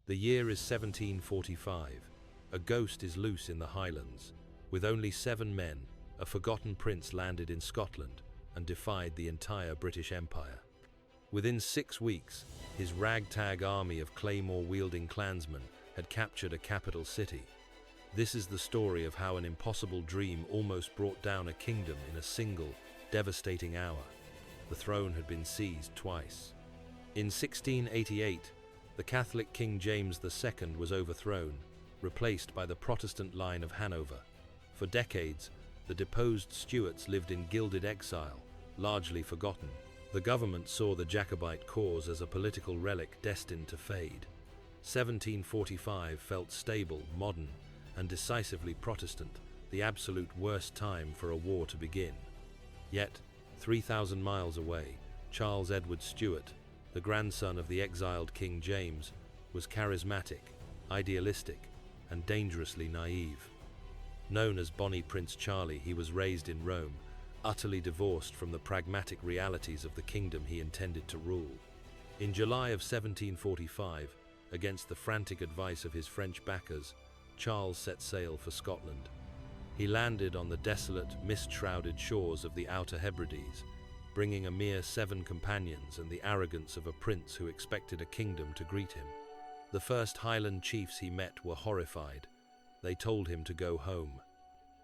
The year is 1745. A ghost is loose in the Highlands. With only 7 men, a forgotten prince landed in Scotland and defied the entire British Empire. Within 6 weeks, his ragtag army of claymore-wielding clansmen had captured a capital city. This is the story of how an impossible dream almost brought down a kingdom in a single, devastating hour. The throne had been seized twice. In 1688, the Catholic King James II was overthrown, replaced by the Protestant line of Hanover. For decades, the deposed Stuarts lived in gilded exile, largely forgotten. The government saw the Jacobite cause as a political relic destined to fade. 1745 felt stable, modern, and decisively Protestant, the absolute worst time for a war to begin. Yet, 3,000 miles away, Charles Edward Stuart, the grandson of the exiled King James, was charismatic, idealistic, and dangerously naive. Known as Bonnie Prince Charlie, he was raised in Rome, utterly divorced from the pragmatic realities of the kingdom he intended to rule. In July of 1745, against the frantic advice of his French backers, Charles set sail for Scotland. He landed on the desolate, mist-shrouded shores of the Outer Hebrides, bringing a mere 7 companions and the arrogance of a prince who expected a kingdom to greet him. The first Highland chiefs he met were horrified. They told him to go home.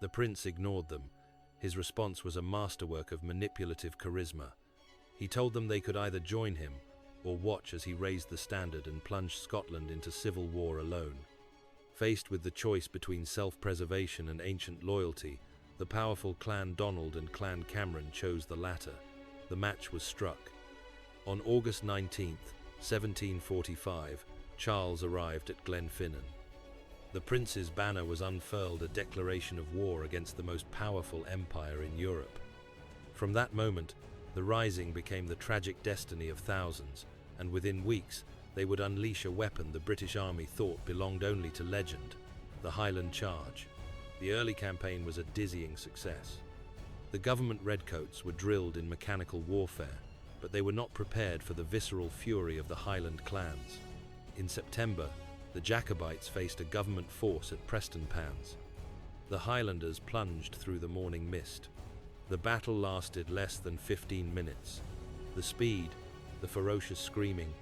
The prince ignored them. His response was a masterwork of manipulative charisma. He told them they could either join him or watch as he raised the standard and plunged Scotland into civil war alone. Faced with the choice between self-preservation and ancient loyalty, the powerful Clan Donald and Clan Cameron chose the latter. The match was struck. On August 19, 1745, Charles arrived at Glenfinnan. The prince's banner was unfurled, a declaration of war against the most powerful empire in Europe. From that moment, the rising became the tragic destiny of thousands, and within weeks, they would unleash a weapon the British Army thought belonged only to legend, the Highland Charge. The early campaign was a dizzying success. The government redcoats were drilled in mechanical warfare, but they were not prepared for the visceral fury of the Highland clans. In September, the Jacobites faced a government force at Prestonpans. The Highlanders plunged through the morning mist. The battle lasted less than 15 minutes. The speed, the ferocious screaming,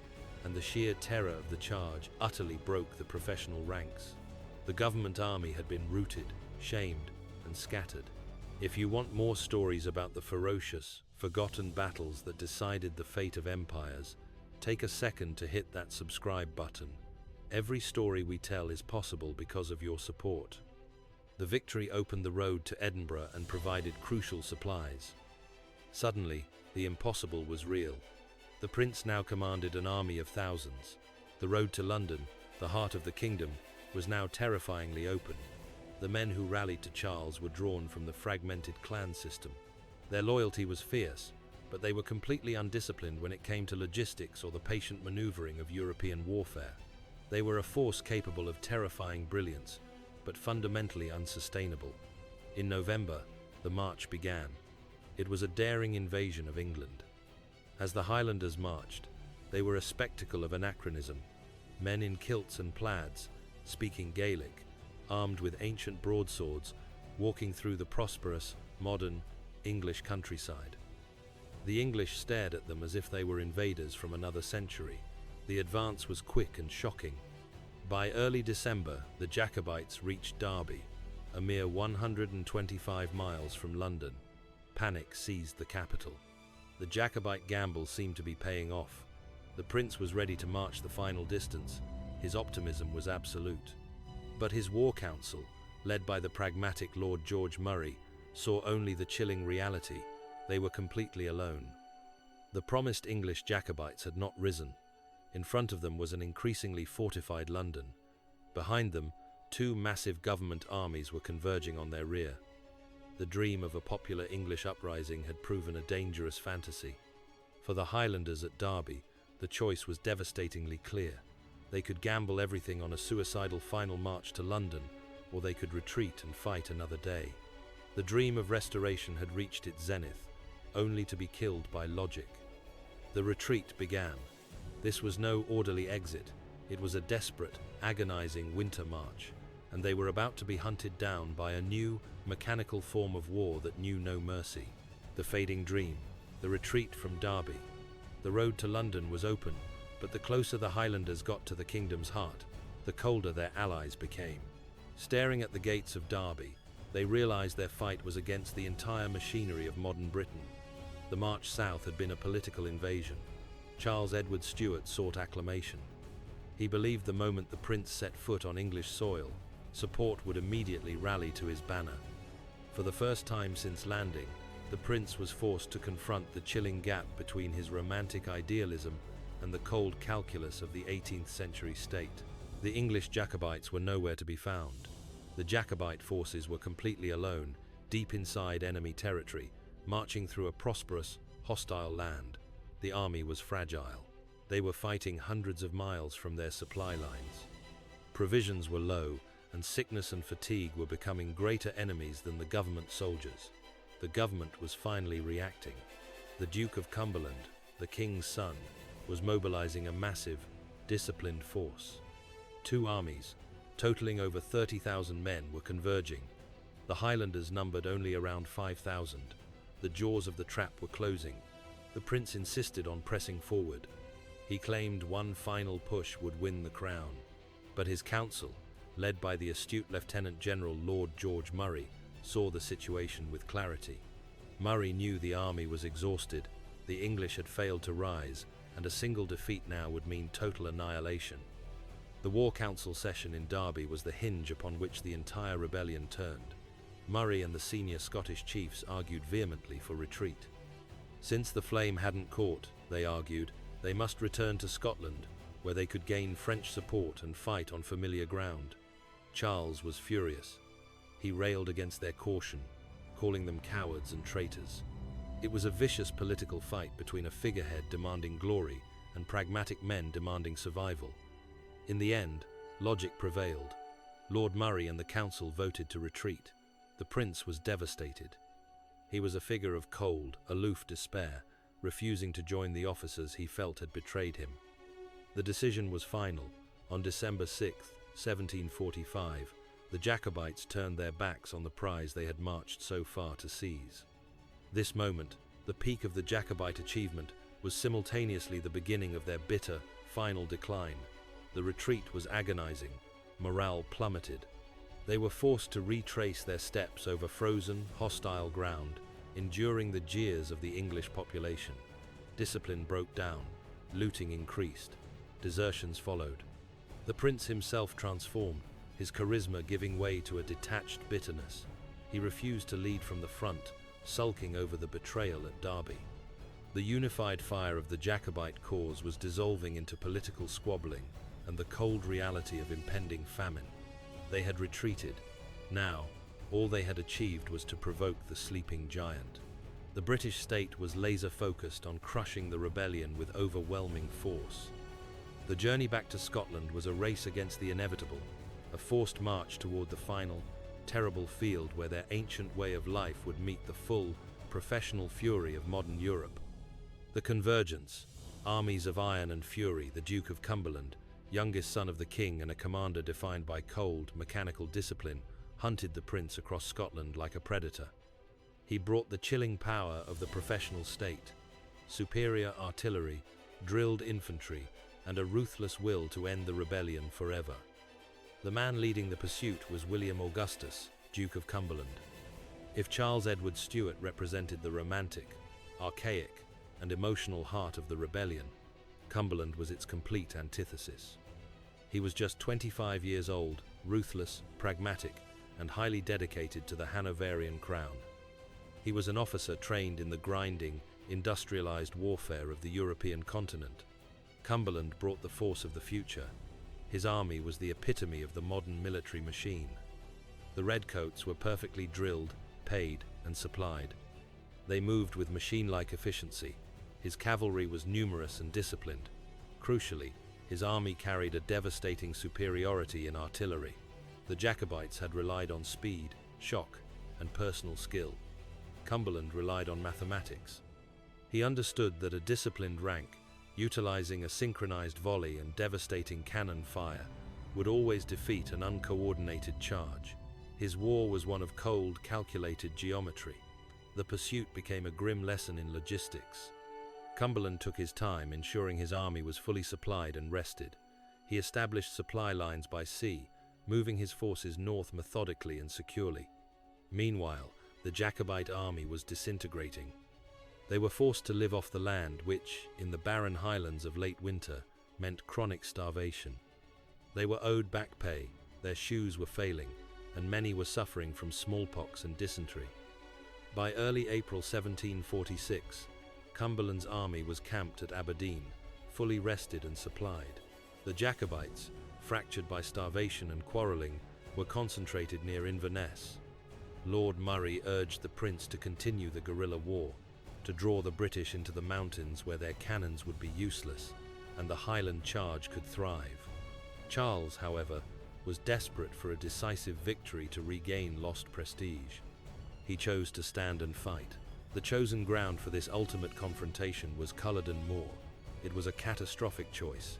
and the sheer terror of the charge utterly broke the professional ranks. The government army had been routed, shamed, and scattered. If you want more stories about the ferocious, forgotten battles that decided the fate of empires, take a second to hit that subscribe button. Every story we tell is possible because of your support. The victory opened the road to Edinburgh and provided crucial supplies. Suddenly, the impossible was real. The prince now commanded an army of thousands. The road to London, the heart of the kingdom, was now terrifyingly open. The men who rallied to Charles were drawn from the fragmented clan system. Their loyalty was fierce, but they were completely undisciplined when it came to logistics or the patient maneuvering of European warfare. They were a force capable of terrifying brilliance, but fundamentally unsustainable. In November, the march began. It was a daring invasion of England. As the Highlanders marched, they were a spectacle of anachronism. Men in kilts and plaids, speaking Gaelic, armed with ancient broadswords, walking through the prosperous, modern, English countryside. The English stared at them as if they were invaders from another century. The advance was quick and shocking. By early December, the Jacobites reached Derby, a mere 125 miles from London. Panic seized the capital. The Jacobite gamble seemed to be paying off. The prince was ready to march the final distance. His optimism was absolute. But his war council, led by the pragmatic Lord George Murray, saw only the chilling reality. They were completely alone. The promised English Jacobites had not risen. In front of them was an increasingly fortified London. Behind them, 2 massive government armies were converging on their rear. The dream of a popular English uprising had proven a dangerous fantasy. For the Highlanders at Derby, the choice was devastatingly clear. They could gamble everything on a suicidal final march to London, or they could retreat and fight another day. The dream of restoration had reached its zenith, only to be killed by logic. The retreat began. This was no orderly exit. It was a desperate, agonizing winter march, and they were about to be hunted down by a new, mechanical form of war that knew no mercy. The fading dream, the retreat from Derby. The road to London was open, but the closer the Highlanders got to the kingdom's heart, the colder their allies became. Staring at the gates of Derby, they realized their fight was against the entire machinery of modern Britain. The march south had been a political invasion. Charles Edward Stuart sought acclamation. He believed the moment the prince set foot on English soil, support would immediately rally to his banner. For the first time since landing, the prince was forced to confront the chilling gap between his romantic idealism and the cold calculus of the 18th century state. The English Jacobites were nowhere to be found. The Jacobite forces were completely alone, deep inside enemy territory, marching through a prosperous, hostile land. The army was fragile. They were fighting hundreds of miles from their supply lines. Provisions were low, and sickness and fatigue were becoming greater enemies than the government soldiers. The government was finally reacting. The Duke of Cumberland, the king's son, was mobilizing a massive, disciplined force. Two armies, totaling over 30,000 men, were converging. The Highlanders numbered only around 5,000. The jaws of the trap were closing. The prince insisted on pressing forward. He claimed one final push would win the crown. But his council, led by the astute Lieutenant General Lord George Murray, saw the situation with clarity. Murray knew the army was exhausted, the English had failed to rise, and a single defeat now would mean total annihilation. The War Council session in Derby was the hinge upon which the entire rebellion turned. Murray and the senior Scottish chiefs argued vehemently for retreat. Since the flame hadn't caught, they argued, they must return to Scotland, where they could gain French support and fight on familiar ground. Charles was furious. He railed against their caution, calling them cowards and traitors. It was a vicious political fight between a figurehead demanding glory and pragmatic men demanding survival. In the end, logic prevailed. Lord Murray and the council voted to retreat. The prince was devastated. He was a figure of cold, aloof despair, refusing to join the officers he felt had betrayed him. The decision was final. On December 6, 1745, the Jacobites turned their backs on the prize they had marched so far to seize. This moment, the peak of the Jacobite achievement, was simultaneously the beginning of their bitter, final decline. The retreat was agonizing. Morale plummeted. They were forced to retrace their steps over frozen, hostile ground, enduring the jeers of the English population. Discipline broke down. Looting increased. Desertions followed. The prince himself transformed, his charisma giving way to a detached bitterness. He refused to lead from the front, sulking over the betrayal at Derby. The unified fire of the Jacobite cause was dissolving into political squabbling and the cold reality of impending famine. They had retreated. Now, all they had achieved was to provoke the sleeping giant. The British state was laser-focused on crushing the rebellion with overwhelming force. The journey back to Scotland was a race against the inevitable, a forced march toward the final, terrible field where their ancient way of life would meet the full, professional fury of modern Europe. The convergence, armies of iron and fury, the Duke of Cumberland, youngest son of the king and a commander defined by cold, mechanical discipline, hunted the prince across Scotland like a predator. He brought the chilling power of the professional state, superior artillery, drilled infantry, and a ruthless will to end the rebellion forever. The man leading the pursuit was William Augustus, Duke of Cumberland. If Charles Edward Stuart represented the romantic, archaic, and emotional heart of the rebellion, Cumberland was its complete antithesis. He was just 25 years old, ruthless, pragmatic, and highly dedicated to the Hanoverian crown. He was an officer trained in the grinding, industrialized warfare of the European continent. Cumberland brought the force of the future. His army was the epitome of the modern military machine. The Redcoats were perfectly drilled, paid, and supplied. They moved with machine-like efficiency. His cavalry was numerous and disciplined. Crucially, his army carried a devastating superiority in artillery. The Jacobites had relied on speed, shock, and personal skill. Cumberland relied on mathematics. He understood that a disciplined rank, utilizing a synchronized volley and devastating cannon fire, would always defeat an uncoordinated charge. His war was one of cold, calculated geometry. The pursuit became a grim lesson in logistics. Cumberland took his time, ensuring his army was fully supplied and rested. He established supply lines by sea, moving his forces north methodically and securely. Meanwhile, the Jacobite army was disintegrating. They were forced to live off the land, which, in the barren highlands of late winter, meant chronic starvation. They were owed back pay, their shoes were failing, and many were suffering from smallpox and dysentery. By early April 1746, Cumberland's army was camped at Aberdeen, fully rested and supplied. The Jacobites, fractured by starvation and quarrelling, were concentrated near Inverness. Lord Murray urged the prince to continue the guerrilla war, to draw the British into the mountains where their cannons would be useless and the Highland charge could thrive. Charles, however, was desperate for a decisive victory to regain lost prestige. He chose to stand and fight. The chosen ground for this ultimate confrontation was Culloden Moor. It was a catastrophic choice.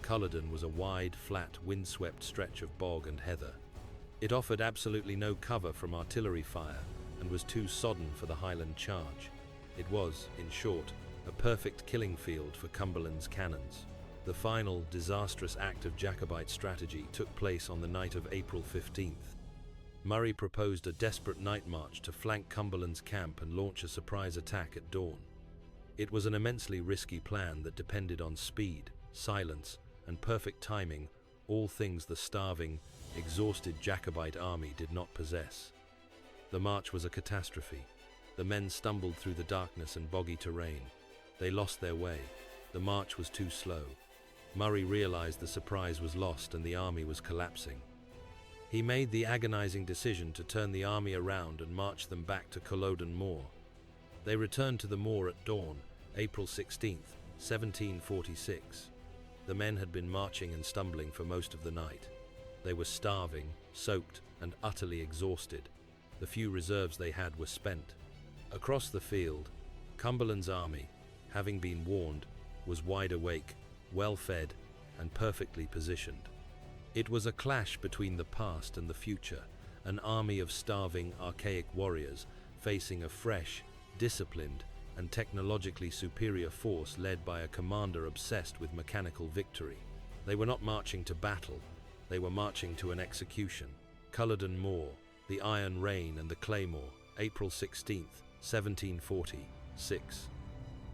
Culloden was a wide, flat, windswept stretch of bog and heather. It offered absolutely no cover from artillery fire and was too sodden for the Highland charge. It was, in short, a perfect killing field for Cumberland's cannons. The final, disastrous act of Jacobite strategy took place on the night of April 15th. Murray proposed a desperate night march to flank Cumberland's camp and launch a surprise attack at dawn. It was an immensely risky plan that depended on speed, silence, and perfect timing, all things the starving, exhausted Jacobite army did not possess. The march was a catastrophe. The men stumbled through the darkness and boggy terrain. They lost their way. The march was too slow. Murray realized the surprise was lost and the army was collapsing. He made the agonizing decision to turn the army around and march them back to Culloden Moor. They returned to the moor at dawn, April 16, 1746. The men had been marching and stumbling for most of the night. They were starving, soaked, and utterly exhausted. The few reserves they had were spent. Across the field, Cumberland's army, having been warned, was wide awake, well-fed, and perfectly positioned. It was a clash between the past and the future, an army of starving, archaic warriors facing a fresh, disciplined, and technologically superior force led by a commander obsessed with mechanical victory. They were not marching to battle, they were marching to an execution. Culloden Moor, the Iron Rain and the Claymore, April 16, 1746.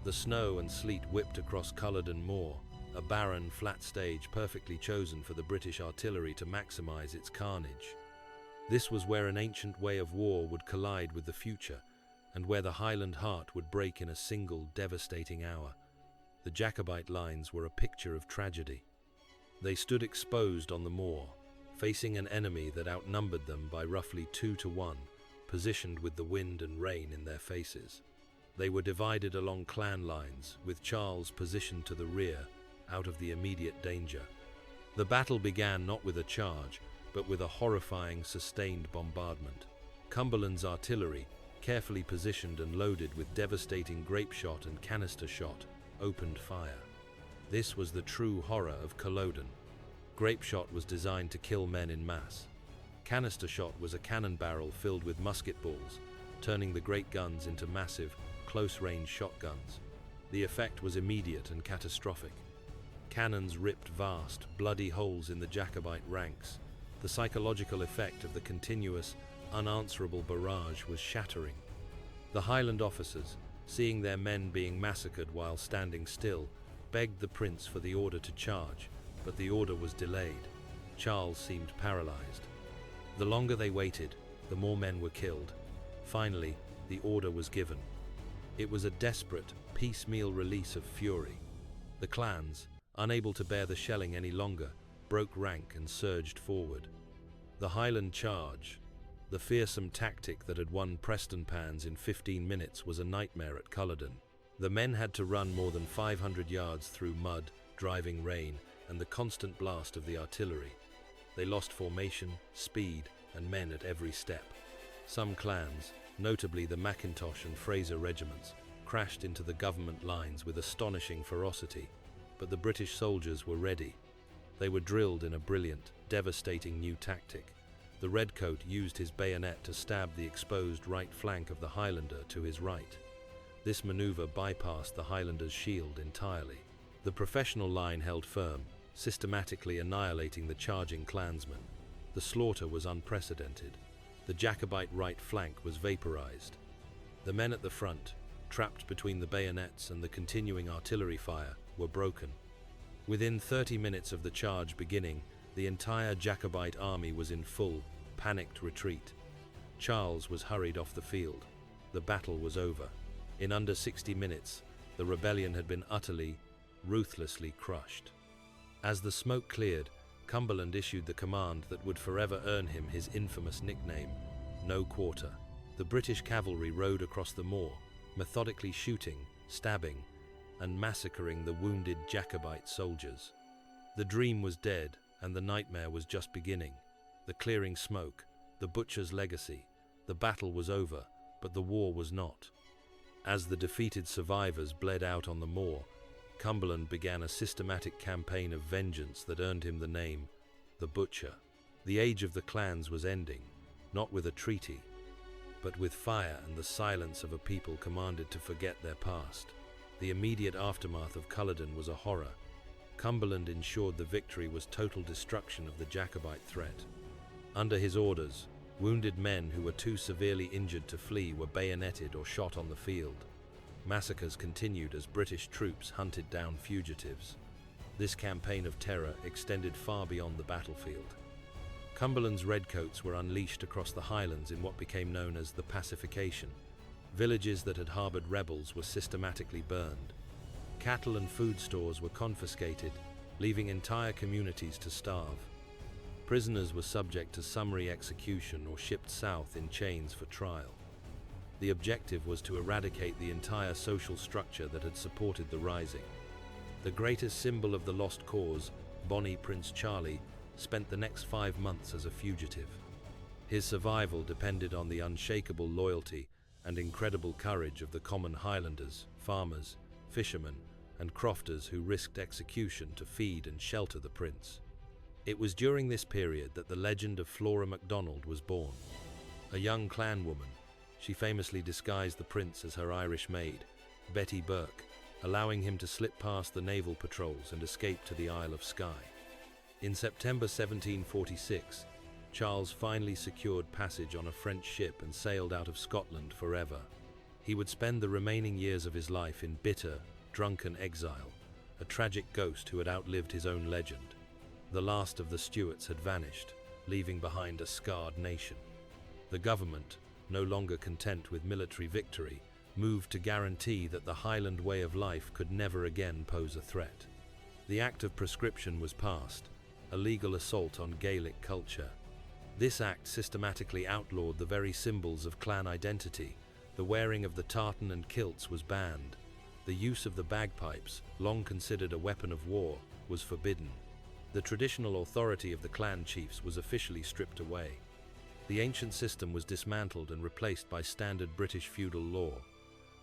The snow and sleet whipped across Culloden Moor, a barren, flat stage perfectly chosen for the British artillery to maximize its carnage. This was where an ancient way of war would collide with the future, and where the Highland heart would break in a single devastating hour. The Jacobite lines were a picture of tragedy. They stood exposed on the moor, facing an enemy that outnumbered them by roughly 2-1, positioned with the wind and rain in their faces. They were divided along clan lines, with Charles positioned to the rear, out of the immediate danger. The battle began not with a charge, but with a horrifying, sustained bombardment. Cumberland's artillery, carefully positioned and loaded with devastating grape shot and canister shot, opened fire. This was the true horror of Culloden. Grape shot was designed to kill men in mass. Canister shot was a cannon barrel filled with musket balls, turning the great guns into massive, close-range shotguns. The effect was immediate and catastrophic. Cannons ripped vast, bloody holes in the Jacobite ranks. The psychological effect of the continuous, unanswerable barrage was shattering. The Highland officers, seeing their men being massacred while standing still, begged the prince for the order to charge, but the order was delayed. Charles seemed paralyzed. The longer they waited, the more men were killed. Finally, the order was given. It was a desperate, piecemeal release of fury. The clans, unable to bear the shelling any longer, broke rank and surged forward. The Highland charge, the fearsome tactic that had won Prestonpans in 15 minutes, was a nightmare at Culloden. The men had to run more than 500 yards through mud, driving rain, and the constant blast of the artillery. They lost formation, speed, and men at every step. Some clans, notably the Macintosh and Fraser regiments, crashed into the government lines with astonishing ferocity. but the British soldiers were ready. They were drilled in a brilliant, devastating new tactic. The Redcoat used his bayonet to stab the exposed right flank of the Highlander to his right. This maneuver bypassed the Highlanders' shield entirely. The professional line held firm, systematically annihilating the charging clansmen. The slaughter was unprecedented. The Jacobite right flank was vaporized. The men at the front, trapped between the bayonets and the continuing artillery fire, were broken. Within 30 minutes of the charge beginning, the entire Jacobite army was in full, panicked retreat. Charles was hurried off the field. The battle was over. In under 60 minutes, the rebellion had been utterly, ruthlessly crushed. As the smoke cleared, Cumberland issued the command that would forever earn him his infamous nickname, No Quarter. The British cavalry rode across the moor, methodically shooting, stabbing, and massacring the wounded Jacobite soldiers. The dream was dead, and the nightmare was just beginning. The clearing smoke, the butcher's legacy. The battle was over, but the war was not. As the defeated survivors bled out on the moor, Cumberland began a systematic campaign of vengeance that earned him the name, the Butcher. The age of the clans was ending, not with a treaty, but with fire and the silence of a people commanded to forget their past. The immediate aftermath of Culloden was a horror. Cumberland ensured the victory was total destruction of the Jacobite threat. Under his orders, wounded men who were too severely injured to flee were bayoneted or shot on the field. Massacres continued as British troops hunted down fugitives. This campaign of terror extended far beyond the battlefield. Cumberland's Redcoats were unleashed across the Highlands in what became known as the Pacification. Villages that had harbored rebels were systematically burned. Cattle and food stores were confiscated, leaving entire communities to starve. Prisoners were subject to summary execution or shipped south in chains for trial. The objective was to eradicate the entire social structure that had supported the rising. The greatest symbol of the lost cause, Bonnie Prince Charlie, spent the next 5 months as a fugitive. His survival depended on the unshakable loyalty and incredible courage of the common Highlanders, farmers, fishermen, and crofters who risked execution to feed and shelter the prince. It was during this period that the legend of Flora MacDonald was born. A young clan woman, she famously disguised the prince as her Irish maid, Betty Burke, allowing him to slip past the naval patrols and escape to the Isle of Skye. In September 1746, Charles finally secured passage on a French ship and sailed out of Scotland forever. He would spend the remaining years of his life in bitter, drunken exile, a tragic ghost who had outlived his own legend. The last of the Stuarts had vanished, leaving behind a scarred nation. The government, no longer content with military victory, moved to guarantee that the Highland way of life could never again pose a threat. The Act of Prescription was passed, a legal assault on Gaelic culture. This act systematically outlawed the very symbols of clan identity. The wearing of the tartan and kilts was banned. The use of the bagpipes, long considered a weapon of war, was forbidden. The traditional authority of the clan chiefs was officially stripped away. The ancient system was dismantled and replaced by standard British feudal law.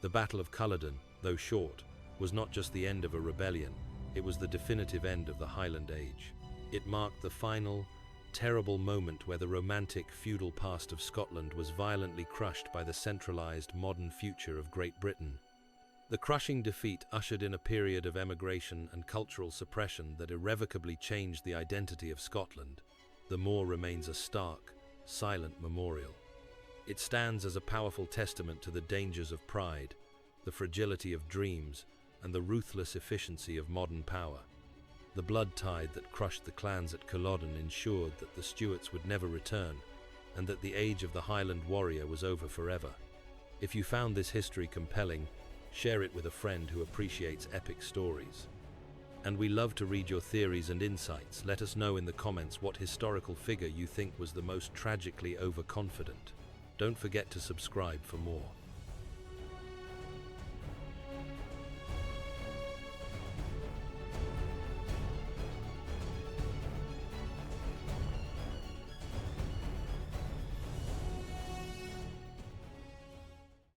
The Battle of Culloden, though short, was not just the end of a rebellion, it was the definitive end of the Highland Age. It marked the final, terrible moment where the romantic feudal past of Scotland was violently crushed by the centralised modern future of Great Britain. The crushing defeat ushered in a period of emigration and cultural suppression that irrevocably changed the identity of Scotland. The moor remains a stark, silent memorial. It stands as a powerful testament to the dangers of pride, the fragility of dreams, and the ruthless efficiency of modern power. The blood tide that crushed the clans at Culloden ensured that the Stuarts would never return, and that the age of the Highland warrior was over forever. If you found this history compelling, share it with a friend who appreciates epic stories. And we love to read your theories and insights. Let us know in the comments what historical figure you think was the most tragically overconfident. Don't forget to subscribe for more.